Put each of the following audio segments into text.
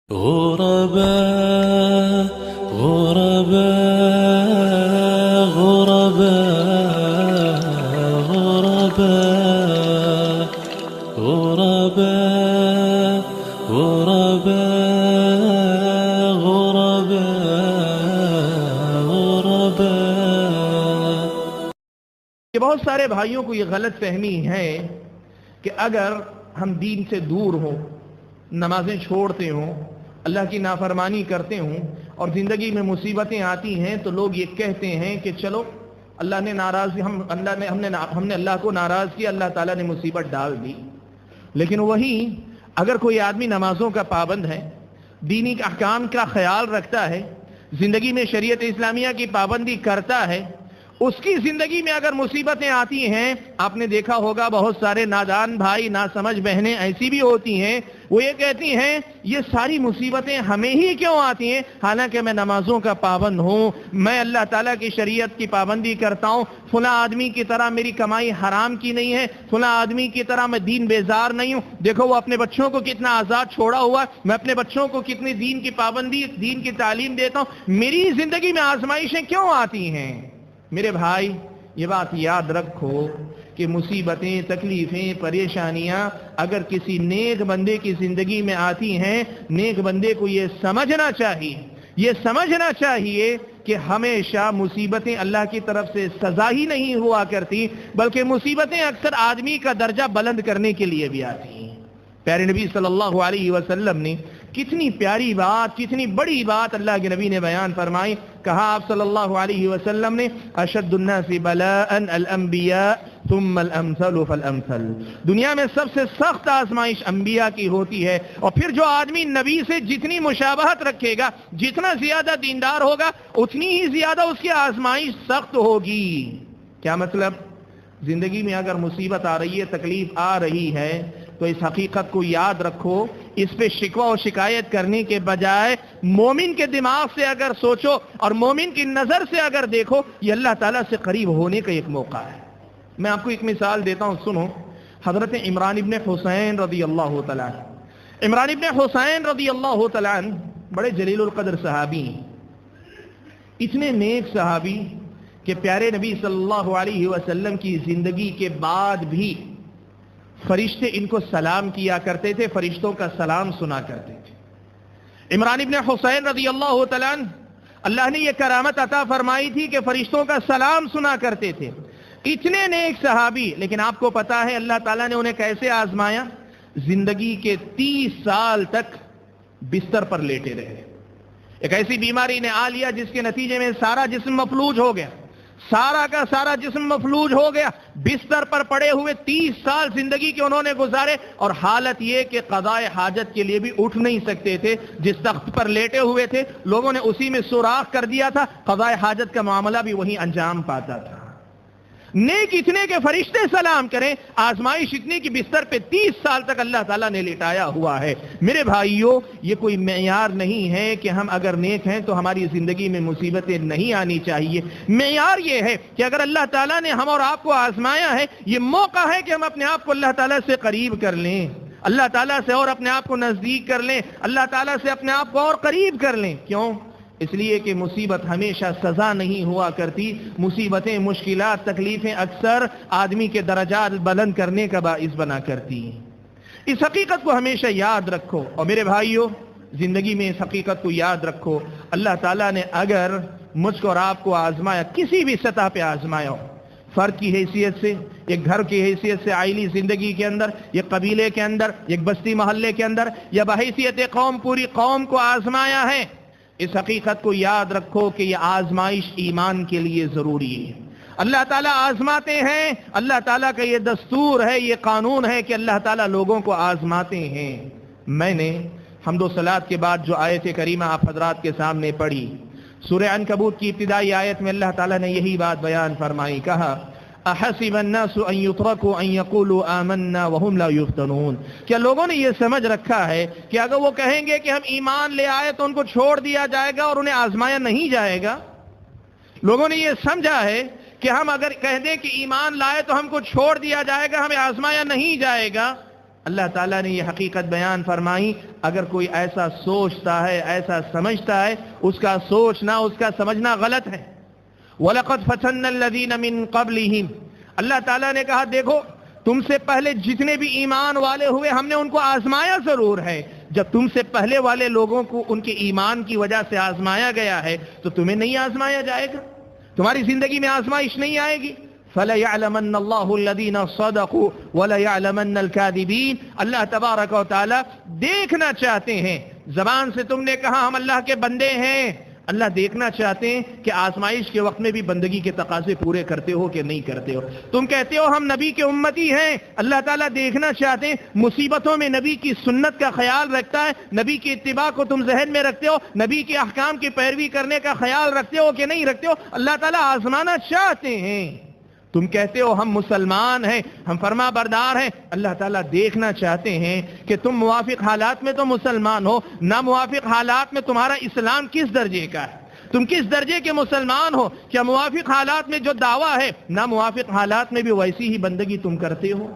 غربا غربا غربا غربا غربا غربا غربا غربا. کہ بہت سارے بھائیوں کو یہ غلط فہمی ہے کہ اگر ہم دین سے دور ہوں، نمازیں چھوڑتے ہوں، اللہ کی نافرمانی کرتے ہوں اور زندگی میں مصیبتیں آتی ہیں تو لوگ یہ کہتے ہیں کہ چلو اللہ نے ناراض ہم نے اللہ کو ناراض کیا، اللہ تعالیٰ نے مصیبت ڈال دی. لیکن وہی اگر کوئی آدمی نمازوں کا پابند ہے، دینی احکام کا خیال رکھتا ہے، زندگی میں شریعت اسلامیہ کی پابندی کرتا ہے، اس کی زندگی میں اگر مصیبتیں آتی ہیں، آپ نے دیکھا ہوگا بہت سارے نادان بھائی، ناسمجھ بہنیں ایسی بھی ہوتی ہیں، وہ یہ کہتی ہیں یہ ساری مصیبتیں ہمیں ہی کیوں آتی ہیں، حالانکہ میں نمازوں کا پابند ہوں، میں اللہ تعالیٰ کی شریعت کی پابندی کرتا ہوں، فلاں آدمی کی طرح میری کمائی حرام کی نہیں ہے، فلاں آدمی کی طرح میں دین بیزار نہیں ہوں، دیکھو وہ اپنے بچوں کو کتنا آزاد چھوڑا ہوا، میں اپنے بچوں کو کتنی دین کی پابندی، دین کی تعلیم دیتا ہوں، میری زندگی میں آزمائشیں کیوں آتی ہیں؟ میرے بھائی یہ بات یاد رکھو کہ مصیبتیں، تکلیفیں، پریشانیاں اگر کسی نیک بندے کی زندگی میں آتی ہیں، نیک بندے کو یہ سمجھنا چاہیے کہ ہمیشہ مصیبتیں اللہ کی طرف سے سزا ہی نہیں ہوا کرتی، بلکہ مصیبتیں اکثر آدمی کا درجہ بلند کرنے کے لیے بھی آتی ہیں. پیارے نبی صلی اللہ علیہ وسلم نے کتنی پیاری بات، کتنی بڑی بات اللہ کے نبی نے بیان فرمائی. کہا آپ صلی اللہ علیہ وسلم نے اشد الناس بلاء الانبیاء ثم الامثل فالامثل. دنیا میں سب سے سخت آزمائش انبیاء کی ہوتی ہے، اور پھر جو آدمی نبی سے جتنی مشابہت رکھے گا، جتنا زیادہ دیندار ہوگا، اتنی ہی زیادہ اس کی آزمائش سخت ہوگی. کیا مطلب؟ زندگی میں اگر مصیبت آ رہی ہے، تکلیف آ رہی ہے، تو اس حقیقت کو یاد رکھو، اس پہ شکوہ و شکایت کرنے کے بجائے مومن کے دماغ سے اگر سوچو اور مومن کی نظر سے اگر دیکھو، یہ اللہ تعالیٰ سے قریب ہونے کا ایک موقع ہے. میں آپ کو ایک مثال دیتا ہوں، سنو. حضرت عمران ابن حسین رضی اللہ تعالیٰ عنہ، عمران ابن حسین رضی اللہ تعالیٰ عنہ بڑے جلیل القدر صحابی ہیں، اتنے نیک صحابی کہ پیارے نبی صلی اللہ علیہ وسلم کی زندگی کے بعد بھی فرشتے ان کو سلام کیا کرتے تھے، فرشتوں کا سلام سنا کرتے تھے. عمران ابن حسین رضی اللہ تعالیٰ عنہ، اللہ نے یہ کرامت عطا فرمائی تھی کہ فرشتوں کا سلام سنا کرتے تھے. اتنے نیک صحابی، لیکن آپ کو پتا ہے اللہ تعالیٰ نے انہیں کیسے آزمایا؟ زندگی کے 30 سال تک بستر پر لیٹے رہے. ایک ایسی بیماری نے آ لیا جس کے نتیجے میں سارا جسم مفلوج ہو گیا، سارا کا سارا جسم مفلوج ہو گیا. بستر پر پڑے ہوئے 30 سال زندگی کے انہوں نے گزارے، اور حالت یہ کہ قضاء حاجت کے لیے بھی اٹھ نہیں سکتے تھے. جس تخت پر لیٹے ہوئے تھے لوگوں نے اسی میں سوراخ کر دیا تھا، قضاء حاجت کا معاملہ بھی وہیں انجام پاتا تھا. نیک اتنے کے فرشتے سلام کریں، آزمائش اتنی کہ بستر پہ 30 سال تک اللہ تعالیٰ نے لٹایا ہوا ہے. میرے بھائیوں، یہ کوئی معیار نہیں ہے کہ ہم اگر نیک ہیں تو ہماری زندگی میں مصیبتیں نہیں آنی چاہیے. معیار یہ ہے کہ اگر اللہ تعالیٰ نے ہم اور آپ کو آزمایا ہے، یہ موقع ہے کہ ہم اپنے آپ کو اللہ تعالیٰ سے قریب کر لیں، اللہ تعالیٰ سے اور اپنے آپ کو نزدیک کر لیں، اللہ تعالیٰ سے اپنے آپ کو اور قریب کر لیں. کیوں؟ اس لیے کہ مصیبت ہمیشہ سزا نہیں ہوا کرتی. مصیبتیں، مشکلات، تکلیفیں اکثر آدمی کے درجات بلند کرنے کا باعث بنا کرتی ہیں. اس حقیقت کو ہمیشہ یاد رکھو. اور میرے بھائیوں، زندگی میں اس حقیقت کو یاد رکھو، اللہ تعالیٰ نے اگر مجھ کو اور آپ کو آزمایا، کسی بھی سطح پہ آزمایا ہو، فرد کی حیثیت سے، ایک گھر کی حیثیت سے، عائلی زندگی کے اندر، ایک قبیلے کے اندر، ایک بستی محلے کے اندر، یا بحیثیت قوم پوری قوم کو آزمایا ہے، اس حقیقت کو یاد رکھو کہ یہ آزمائش ایمان کے لیے ضروری ہے. اللہ تعالیٰ آزماتے ہیں، اللہ تعالیٰ کا یہ دستور ہے، یہ قانون ہے کہ اللہ تعالیٰ لوگوں کو آزماتے ہیں. میں نے حمد و صلات کے بعد جو آیت کریمہ آپ حضرات کے سامنے پڑھی، سورہ عنکبوت کی ابتدائی آیت میں اللہ تعالیٰ نے یہی بات بیان فرمائی. کہا احسب الناس ان يتركوا ان يقولوا آمنا وهم لا يفتنون. کیا لوگوں نے یہ سمجھ رکھا ہے کہ اگر وہ کہیں گے کہ ہم ایمان لے آئے تو ان کو چھوڑ دیا جائے گا اور انہیں آزمایا نہیں جائے گا؟ لوگوں نے یہ سمجھا ہے کہ ہم اگر کہہ دیں کہ ایمان لائے تو ہم کو چھوڑ دیا جائے گا، ہمیں آزمایا نہیں جائے گا. اللہ تعالیٰ نے یہ حقیقت بیان فرمائی، اگر کوئی ایسا سوچتا ہے، ایسا سمجھتا ہے، اس کا سوچنا، اس کا سمجھنا غلط ہے۔ وَلَقَدْ فَتَنَّا الَّذِينَ مِن قَبْلِهِمْ، اللہ تعالیٰ نے کہا دیکھو تم سے پہلے جتنے بھی ایمان والے ہوئے ہم نے ان کو آزمایا ضرور ہے۔ جب تم سے پہلے والے لوگوں کو ان کے ایمان کی وجہ سے آزمایا گیا ہے تو تمہیں نہیں آزمایا جائے گا؟ تمہاری زندگی میں آزمائش نہیں آئے گی؟ فَلَيَعْلَمَنَّ اللَّهُ الَّذِينَ صَدَقُوا وَلَيَعْلَمَنَّ الْكَاذِبِينَ، اللہ تبارک و تعالی دیکھنا چاہتے ہیں۔ زبان سے تم نے کہا ہم اللہ کے بندے ہیں، اللہ دیکھنا چاہتے ہیں کہ آزمائش کے وقت میں بھی بندگی کے تقاضے پورے کرتے ہو کہ نہیں کرتے ہو۔ تم کہتے ہو ہم نبی کے امتی ہیں، اللہ تعالیٰ دیکھنا چاہتے ہیں مصیبتوں میں نبی کی سنت کا خیال رکھتا ہے، نبی کی اتباع کو تم ذہن میں رکھتے ہو، نبی کے احکام کی پیروی کرنے کا خیال رکھتے ہو کہ نہیں رکھتے ہو؟ اللہ تعالیٰ آزمانا چاہتے ہیں۔ تم کہتے ہو ہم مسلمان ہیں، ہم فرما بردار ہیں، اللہ تعالیٰ دیکھنا چاہتے ہیں کہ تم موافق حالات میں تو مسلمان ہو، نہ موافق حالات میں تمہارا اسلام کس درجے کا ہے، تم کس درجے کے مسلمان ہو، کیا موافق حالات میں جو دعویٰ ہے نہ موافق حالات میں بھی ویسی ہی بندگی تم کرتے ہو؟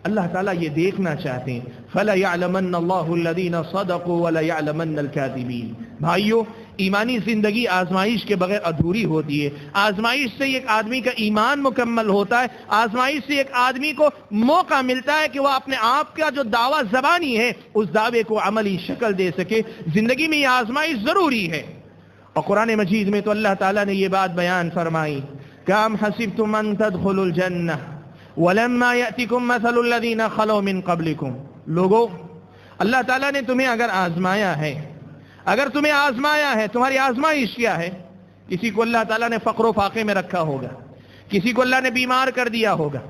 اللہ تعالیٰ یہ دیکھنا چاہتے ہیں۔ فَلَيَعْلَمَنَّ اللَّهُ الَّذِينَ صَدَقُوا وَلَيَعْلَمَنَّ الْكَاذِبِينَ۔ بھائیو، ایمانی زندگی آزمائش کے بغیر ادھوری ہوتی ہے۔ آزمائش سے ایک آدمی کا ایمان مکمل ہوتا ہے، آزمائش سے ایک آدمی کو موقع ملتا ہے کہ وہ اپنے آپ کا جو دعویٰ زبانی ہے اس دعوے کو عملی شکل دے سکے۔ زندگی میں یہ آزمائش ضروری ہے، اور قرآن مجید میں تو اللہ تعالیٰ نے یہ بات بیان فرمائی کہ ام حسبتم ان تدخلوا الجنہ وَلَمَّا يَأْتِكُمْ مَثَلُ الَّذِينَ خَلَوْا مِن قَبْلِكُمْ۔ لوگو، اللہ تعالیٰ نے تمہیں اگر آزمایا ہے، اگر تمہیں آزمایا ہے، تمہاری آزمائش کیا ہے؟ کسی کو اللہ تعالیٰ نے فقر و فاقے میں رکھا ہوگا، کسی کو اللہ نے بیمار کر دیا ہوگا،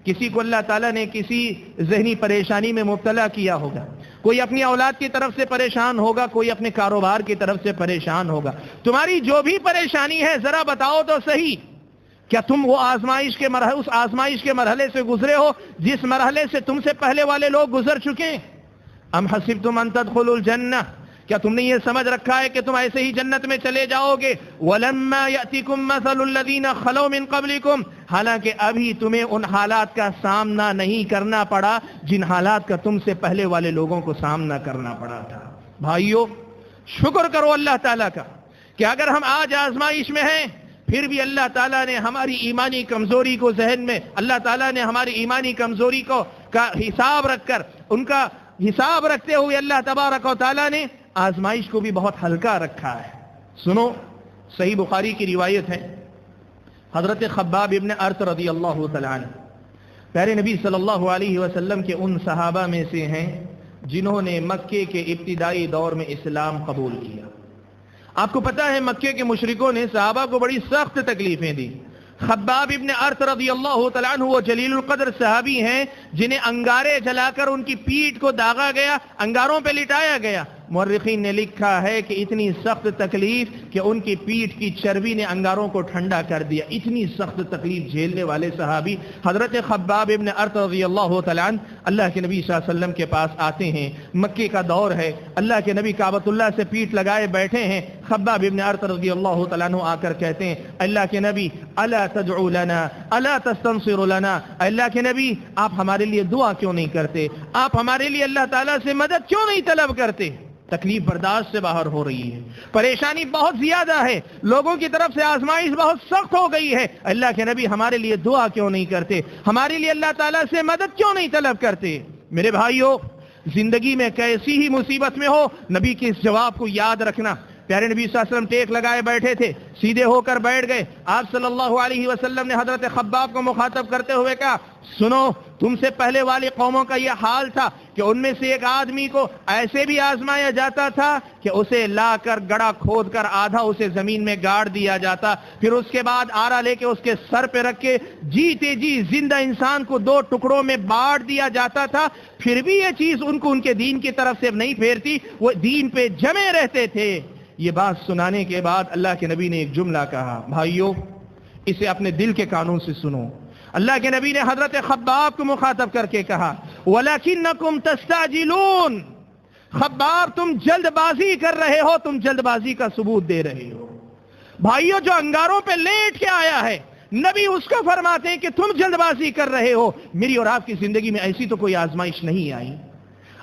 کسی کو اللہ تعالیٰ نے کسی ذہنی پریشانی میں مبتلا کیا ہوگا، کوئی اپنی اولاد کی طرف سے پریشان ہوگا، کوئی اپنے کاروبار کی طرف سے پریشان ہوگا۔ تمہاری جو بھی پریشانی ہے ذرا بتاؤ تو صحیح، کیا تم وہ آزمائش کے مرحلے، اس آزمائش کے مرحلے سے گزرے ہو جس مرحلے سے تم سے پہلے والے لوگ گزر چکے ہیں؟ ام حسبتم ان تدخلوا الجنہ، کیا تم نے یہ سمجھ رکھا ہے کہ تم ایسے ہی جنت میں چلے جاؤ گے؟ وَلَمَّا يَأْتِكُمْ مَثَلُ الَّذِينَ خَلَوْا مِن قَبْلِكُمْ، حالانکہ ابھی تمہیں ان حالات کا سامنا نہیں کرنا پڑا جن حالات کا تم سے پہلے والے لوگوں کو سامنا کرنا پڑا تھا۔ بھائیو، شکر کرو اللہ تعالیٰ کا کہ اگر ہم آج آزمائش میں ہیں پھر بھی اللہ تعالیٰ نے ہماری ایمانی کمزوری کو ذہن میں، اللہ تعالیٰ نے ہماری ایمانی کمزوری کو کا حساب رکھ کر، ان کا حساب رکھتے ہوئے اللہ تبارک و تعالیٰ نے آزمائش کو بھی بہت ہلکا رکھا ہے۔ سنو، صحیح بخاری کی روایت ہے، حضرت خباب ابن ارت رضی اللہ تعالیٰ عنہ پیارے نبی صلی اللہ علیہ وسلم کے ان صحابہ میں سے ہیں جنہوں نے مکے کے ابتدائی دور میں اسلام قبول کیا۔ آپ کو پتا ہے مکے کے مشرکوں نے صحابہ کو بڑی سخت تکلیفیں دی۔ خباب ابن ارت رضی اللہ تعالیٰ عنہ وہ جلیل القدر صحابی ہیں جنہیں انگارے جلا کر ان کی پیٹھ کو داغا گیا، انگاروں پہ لٹایا گیا۔ مورخین نے لکھا ہے کہ اتنی سخت تکلیف کہ ان کی پیٹھ کی چربی نے انگاروں کو ٹھنڈا کر دیا۔ اتنی سخت تکلیف جھیلنے والے صحابی حضرت خباب ابن ارت رضی اللہ تعالیٰ عنہ اللہ کے نبی صلی اللہ علیہ وسلم کے پاس آتے ہیں۔ مکے کا دور ہے، اللہ کے نبی کعبۃ اللہ سے پیٹھ لگائے بیٹھے ہیں۔ خباب ابن ارت رضی اللہ تعالیٰ عنہ آ کر کہتے ہیں اللہ کے نبی الا تدعو لنا الا تستنصر لنا، اللہ کے نبی آپ ہمارے لیے دعا کیوں نہیں کرتے، آپ ہمارے لیے اللہ تعالیٰ سے مدد کیوں نہیں طلب کرتے؟ تکلیف برداشت سے باہر ہو رہی ہے، پریشانی بہت زیادہ ہے، لوگوں کی طرف سے آزمائش بہت سخت ہو گئی ہے، اللہ کے نبی ہمارے لیے دعا کیوں نہیں کرتے، ہمارے لیے اللہ تعالیٰ سے مدد کیوں نہیں طلب کرتے؟ میرے بھائیو، زندگی میں کیسی ہی مصیبت میں ہو نبی کے اس جواب کو یاد رکھنا۔ پیارے نبی صلی اللہ علیہ وسلم ٹیک لگائے بیٹھے تھے، سیدھے ہو کر بیٹھ گئے۔ آپ صلی اللہ علیہ وسلم نے حضرت خباب کو مخاطب کرتے ہوئے کہا سنو، تم سے پہلے والی قوموں کا یہ حال تھا کہ ان میں سے ایک آدمی کو ایسے بھی آزمایا جاتا تھا کہ اسے لا کر گڑھا کھود کر آدھا اسے زمین میں گاڑ دیا جاتا، پھر اس کے بعد آرا لے کے اس کے سر پہ رکھ کے جیتے جی زندہ انسان کو دو ٹکڑوں میں بانٹ دیا جاتا تھا، پھر بھی یہ چیز ان کو ان کے دین کی طرف سے نہیں پھیرتی، وہ دین پہ جمے رہتے تھے۔ یہ بات سنانے کے بعد اللہ کے نبی نے ایک جملہ کہا، بھائیو اسے اپنے دل کے کانوں سے سنو۔ اللہ کے نبی نے حضرت خباب کو مخاطب کر کے کہا وَلَكِنَّكُمْ تَسْتَعْجِلُونَ، خباب تم جلد بازی کر رہے ہو، تم جلد بازی کا ثبوت دے رہے ہو۔ بھائیو، جو انگاروں پہ لیٹ کے آیا ہے نبی اس کو فرماتے ہیں کہ تم جلد بازی کر رہے ہو، میری اور آپ کی زندگی میں ایسی تو کوئی آزمائش نہیں آئی۔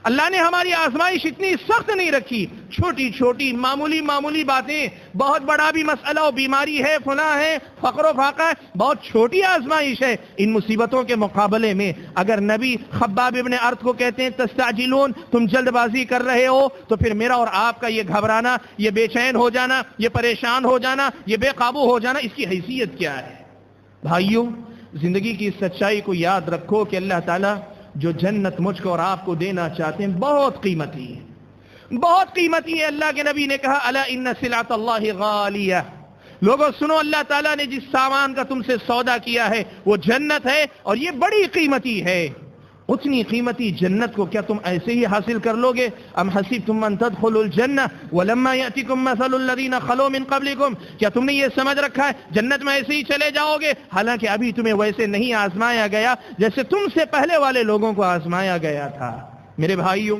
اللہ نے ہماری آزمائش اتنی سخت نہیں رکھی، چھوٹی چھوٹی معمولی معمولی باتیں، بہت بڑا بھی مسئلہ ہو، بیماری ہے، فلاں ہے، فقر و فاقہ ہے، بہت چھوٹی آزمائش ہے، ان مصیبتوں کے مقابلے میں اگر نبی خباب ابن ارت کو کہتے ہیں تستعجلون، تم جلد بازی کر رہے ہو، تو پھر میرا اور آپ کا یہ گھبرانا، یہ بے چین ہو جانا، یہ پریشان ہو جانا، یہ بے قابو ہو جانا، اس کی حیثیت کیا ہے؟ بھائیوں، زندگی کی سچائی کو یاد رکھو کہ اللہ تعالیٰ جو جنت مجھ کو اور آپ کو دینا چاہتے ہیں بہت قیمتی ہے، بہت قیمتی ہے۔ اللہ کے نبی نے کہا الا ان سلعۃ اللہ غالیہ، لوگوں سنو، اللہ تعالیٰ نے جس سامان کا تم سے سودا کیا ہے وہ جنت ہے، اور یہ بڑی قیمتی ہے۔ اتنی قیمتی جنت کو کیا تم ایسے ہی حاصل کر لو گے؟ ام حسبتم ان تدخلوا الجنہ ولما یأتکم مثل الذین خلو من قبلکم، کیا تم نے یہ سمجھ رکھا ہے جنت میں ایسے ہی چلے جاؤ گے؟ حالانکہ ابھی تمہیں ویسے نہیں آزمایا گیا جیسے تم سے پہلے والے لوگوں کو آزمایا گیا تھا۔ میرے بھائیوں،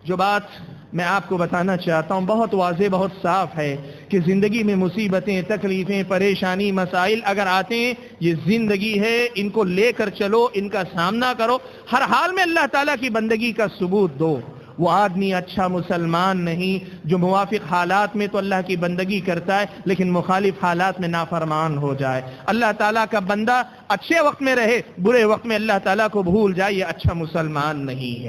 جو بات میں آپ کو بتانا چاہتا ہوں بہت واضح، بہت صاف ہے کہ زندگی میں مصیبتیں، تکلیفیں، پریشانی، مسائل اگر آتے ہیں، یہ زندگی ہے، ان کو لے کر چلو، ان کا سامنا کرو، ہر حال میں اللہ تعالیٰ کی بندگی کا ثبوت دو۔ وہ آدمی اچھا مسلمان نہیں جو موافق حالات میں تو اللہ کی بندگی کرتا ہے لیکن مخالف حالات میں نافرمان ہو جائے۔ اللہ تعالیٰ کا بندہ اچھے وقت میں رہے، برے وقت میں اللہ تعالیٰ کو بھول جائے، یہ اچھا مسلمان نہیں ہے۔